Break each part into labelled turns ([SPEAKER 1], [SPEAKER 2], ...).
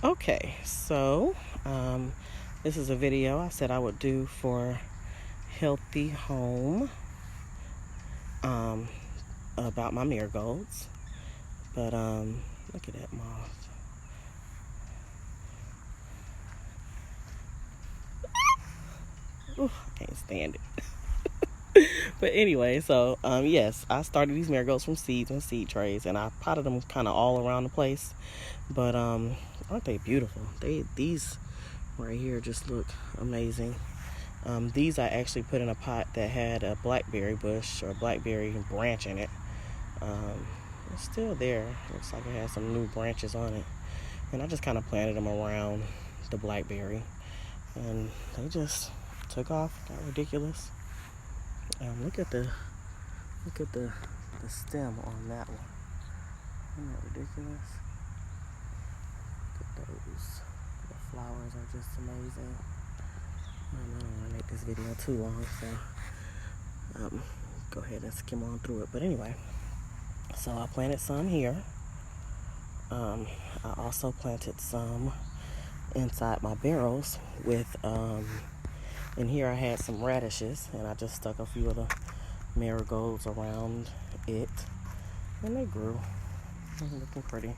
[SPEAKER 1] Okay, so this is a video I said I would do for Healthy Home um, about my marigolds. But look at that moth. Ooh, I can't stand it. But anyway, so yes, I started these marigolds from seeds and seed trays, and I potted them kind of all around the place. But aren't they beautiful? These right here just look amazing. These I actually put in a pot that had a blackberry bush or a blackberry branch in it. It's still there. Looks like it has some new branches on it. And I just kind of planted them around the blackberry. And they just took off, got ridiculous. Look at the stem on that one. Isn't that ridiculous? Look at those. The flowers are just amazing. I don't want to make this video too long, so go ahead and skim on through it. But anyway, so I planted some here. I also planted some inside my barrels with in here I had some radishes, and I just stuck a few of the marigolds around it, and they grew. They're looking pretty.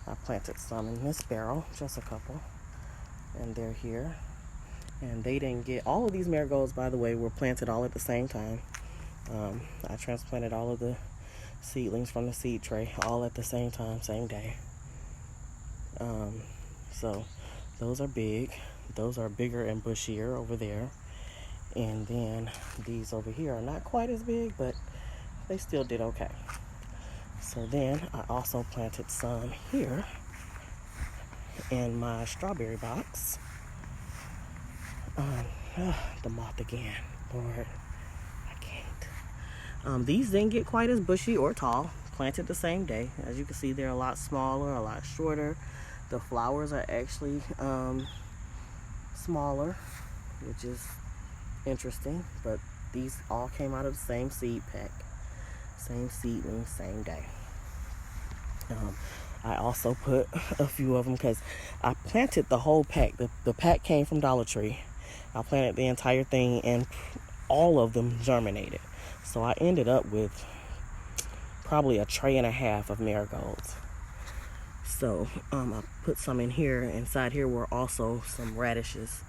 [SPEAKER 1] I planted some in this barrel, just a couple, and they're here. And they didn't get, all of these marigolds, by the way, were planted all at the same time. I transplanted all of the seedlings from the seed tray all at the same time, same day. So those are big. Those are bigger and bushier over there. And then these over here are not quite as big, but they still did okay. So then I also planted some here in my strawberry box. The moth again, Lord, I can't. These didn't get quite as bushy or tall, planted the same day. As you can see, they're a lot smaller, a lot shorter. The flowers are actually smaller, which is interesting, but these all came out of the same seed pack, same seedling, same day. I also put a few of them because I planted the whole pack. The pack came from Dollar Tree. I planted the entire thing, and all of them germinated. So I ended up with probably a tray and a half of marigolds. So I put some in here. Inside here were also some radishes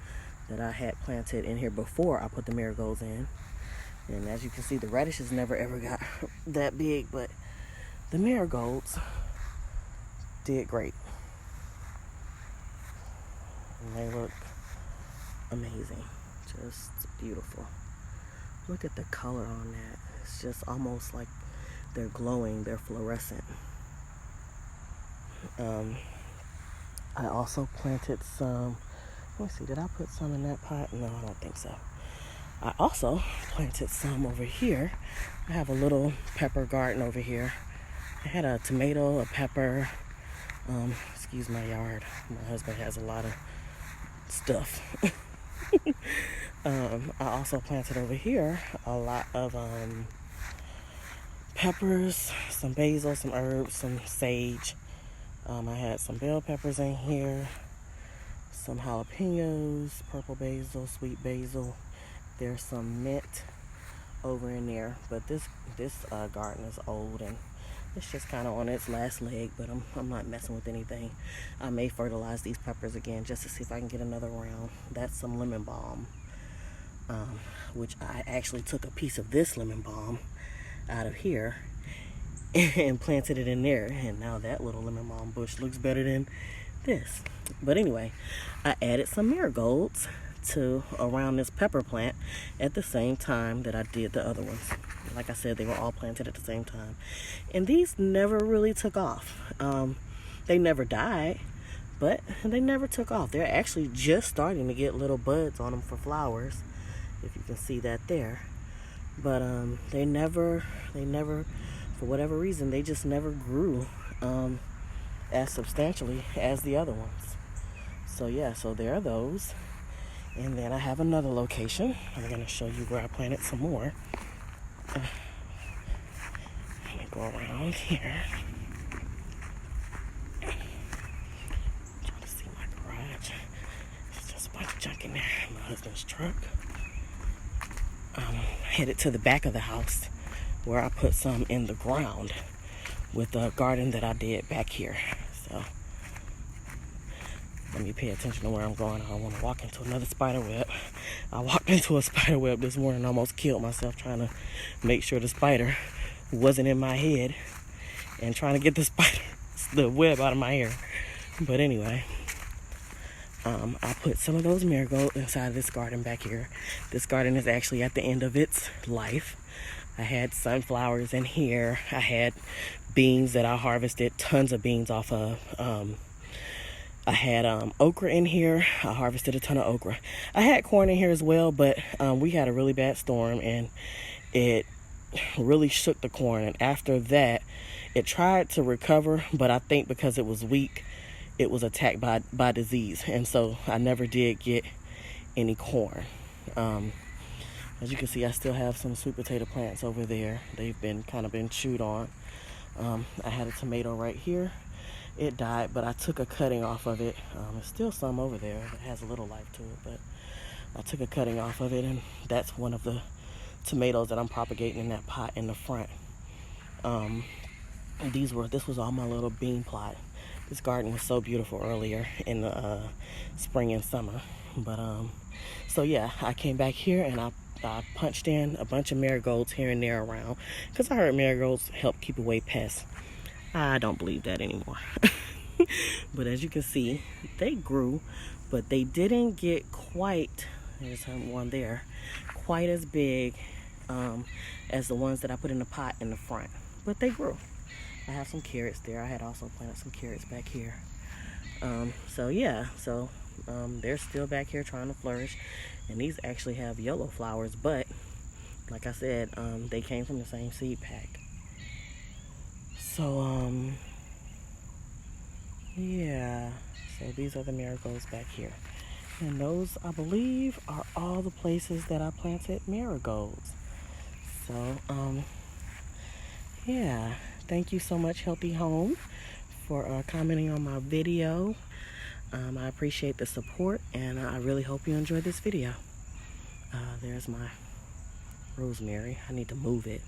[SPEAKER 1] that I had planted in here before I put the marigolds in. And as you can see, the radishes never ever got that big, but the marigolds did great. And they look amazing, just beautiful. Look at the color on that. It's just almost like they're glowing, they're fluorescent. I also planted some, let me see, did I put some in that pot? No, I don't think so. I also planted some over here. I have a little pepper garden over here. I had a tomato, a pepper, excuse my yard. My husband has a lot of stuff. I also planted over here a lot of peppers, some basil, some herbs, some sage. I had some bell peppers in here, some jalapenos, purple basil, sweet basil. There's some mint over in there, but this garden is old and it's just kind of on its last leg, but I'm not messing with anything. I may fertilize these peppers again just to see if I can get another round. That's some lemon balm, which I actually took a piece of this lemon balm out of here and planted it in there, and now that little lemon balm bush looks better than this. But anyway, I added some marigolds to around this pepper plant at the same time that I did the other ones. Like I said, they were all planted at the same time, and these never really took off. They never died, but they never took off. They're actually just starting to get little buds on them for flowers, if you can see that there. But they never, for whatever reason, they just never grew as substantially as the other ones. So yeah, so there are those. And then I have another location. I'm going to show you where I planted some more. Let me go around here. husband's truck. Headed to the back of the house where I put some in the ground with a garden that I did back here. So let me pay attention to where I'm going. I don't want to walk into another spider web. I walked into a spider web this morning and almost killed myself trying to make sure the spider wasn't in my head and trying to get the web out of my hair. But anyway, I put some of those marigolds inside this garden back here. This garden is actually at the end of its life. I had sunflowers in here. I had beans that I harvested tons of beans off of. I had okra in here. I harvested a ton of okra. I had corn in here as well, but we had a really bad storm and it really shook the corn. And after that, it tried to recover, but I think because it was weak, it was attacked by disease. And so I never did get any corn. As you can see, I still have some sweet potato plants over there. They've been chewed on. I had a tomato right here. It died, but I took a cutting off of it. There's still some over there that has a little life to it, but I took a cutting off of it, and that's one of the tomatoes that I'm propagating in that pot in the front. This was all my little bean plot. This garden was so beautiful earlier in the spring and summer. But so yeah, I came back here and I punched in a bunch of marigolds here and there around because I heard marigolds help keep away pests. I don't believe that anymore. But as you can see, they grew, but they didn't get quite, there's one there, quite as big as the ones that I put in the pot in the front. But they grew. I have some carrots there. I had also planted some carrots back here. So yeah, they're still back here trying to flourish. And these actually have yellow flowers, but like I said, they came from the same seed pack. So, yeah, so these are the marigolds back here. And those, I believe, are all the places that I planted marigolds. So, yeah, thank you so much, Healthy Home, for commenting on my video. I appreciate the support, and I really hope you enjoyed this video. There's my rosemary. I need to move it.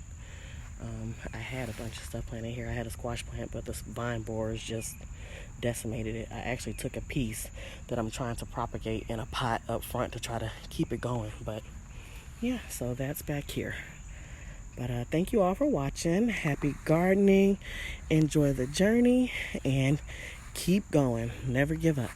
[SPEAKER 1] I had a bunch of stuff planted here. I had a squash plant, but the vine borers just decimated it. I actually took a piece that I'm trying to propagate in a pot up front to try to keep it going. But yeah, so that's back here. But thank you all for watching. Happy gardening. Enjoy the journey and keep going. Never give up.